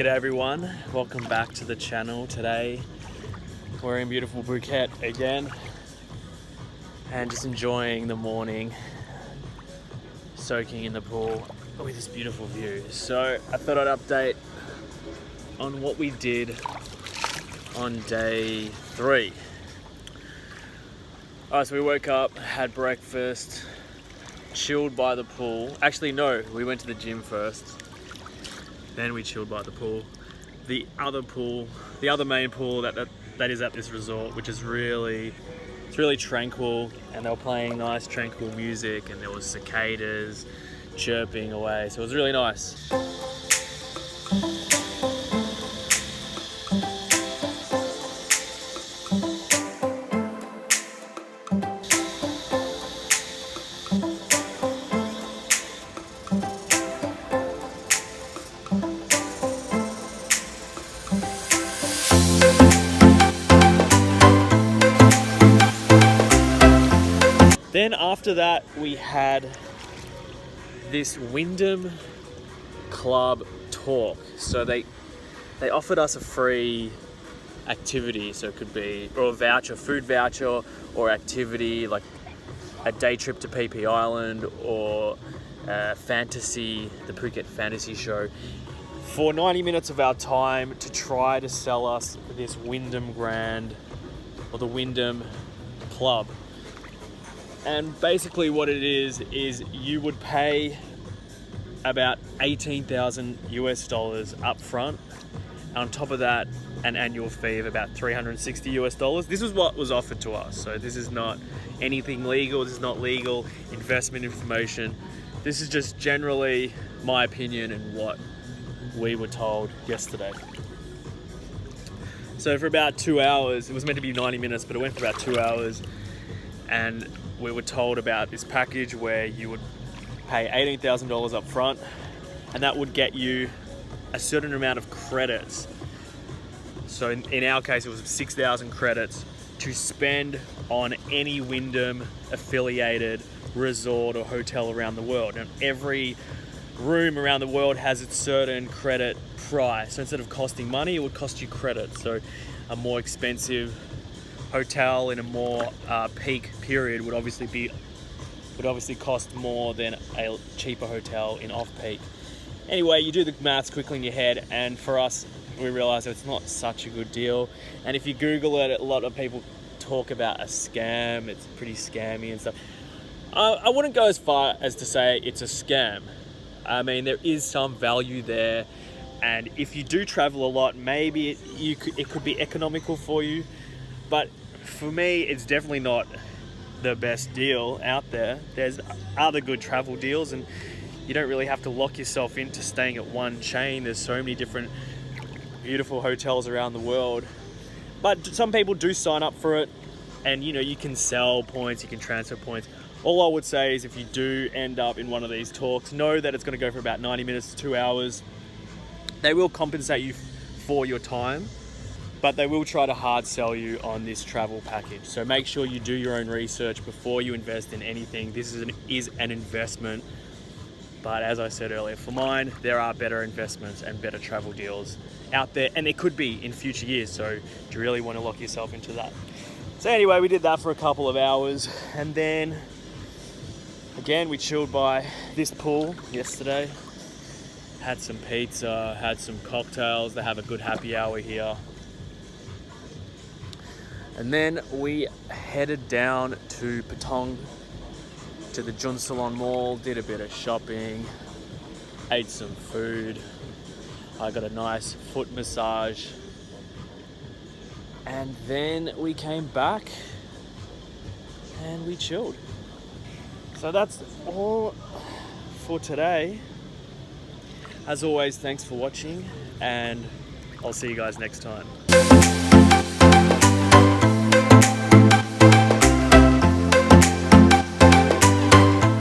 G'day everyone, welcome back to the channel. Today we're in beautiful Phuket again and just enjoying the morning, soaking in the pool with this beautiful view. So I thought I'd update on what we did on day 3. Alright, so we woke up, had breakfast, chilled by the pool. Actually no, we went to the gym first. Then we chilled by the pool. The other main pool that is at this resort, which is really tranquil, and they were playing nice tranquil music, and there was cicadas chirping away, so it was really nice. Then after that, we had this Wyndham club talk. So they offered us a free activity. So it could be or a voucher, food voucher, or activity like a day trip to PP Island or the Phuket Fantasy Show, for 90 minutes of our time to try to sell us this Wyndham Grand or the Wyndham Club. And basically what it is you would pay about $18,000 up front. On top of that, an annual fee of about $360. This is what was offered to us. So this is not anything legal. This is not legal investment information. This is just generally my opinion and what we were told yesterday. So for about 2 hours, it was meant to be 90 minutes, but it went for about 2 hours. And we were told about this package where you would pay $18,000 up front, and that would get you a certain amount of credits. So in our case, it was 6,000 credits to spend on any Wyndham affiliated resort or hotel around the world. And every room around the world has its certain credit price. So instead of costing money, it would cost you credit. So a more expensive hotel in a more peak period would obviously cost more than a cheaper hotel in off-peak. Anyway, you do the maths quickly in your head, and for us, we realized it's not such a good deal. And if you Google it, a lot of people talk about a scam. It's pretty scammy and stuff. I wouldn't go as far as to say it's a scam. I mean, there is some value there, and if you do travel a lot, maybe it could be economical for you. But for me, it's definitely not the best deal out there. There's other good travel deals, and you don't really have to lock yourself into staying at one chain. There's so many different beautiful hotels around the world. But some people do sign up for it, and you can sell points, you can transfer points. All I would say is if you do end up in one of these talks, know that it's going to go for about 90 minutes to 2 hours. They will compensate you for your time, but they will try to hard sell you on this travel package. So make sure you do your own research before you invest in anything. This is an investment. But as I said earlier, for mine, there are better investments and better travel deals out there, and there could be in future years. So do you really want to lock yourself into that? So anyway, we did that for a couple of hours, and then again, we chilled by this pool yesterday. Had some pizza, had some cocktails. They have a good happy hour here. And then we headed down to Patong, to the Jun Salon Mall, did a bit of shopping, ate some food. I got a nice foot massage. And then we came back and we chilled. So that's all for today. As always, thanks for watching, and I'll see you guys next time.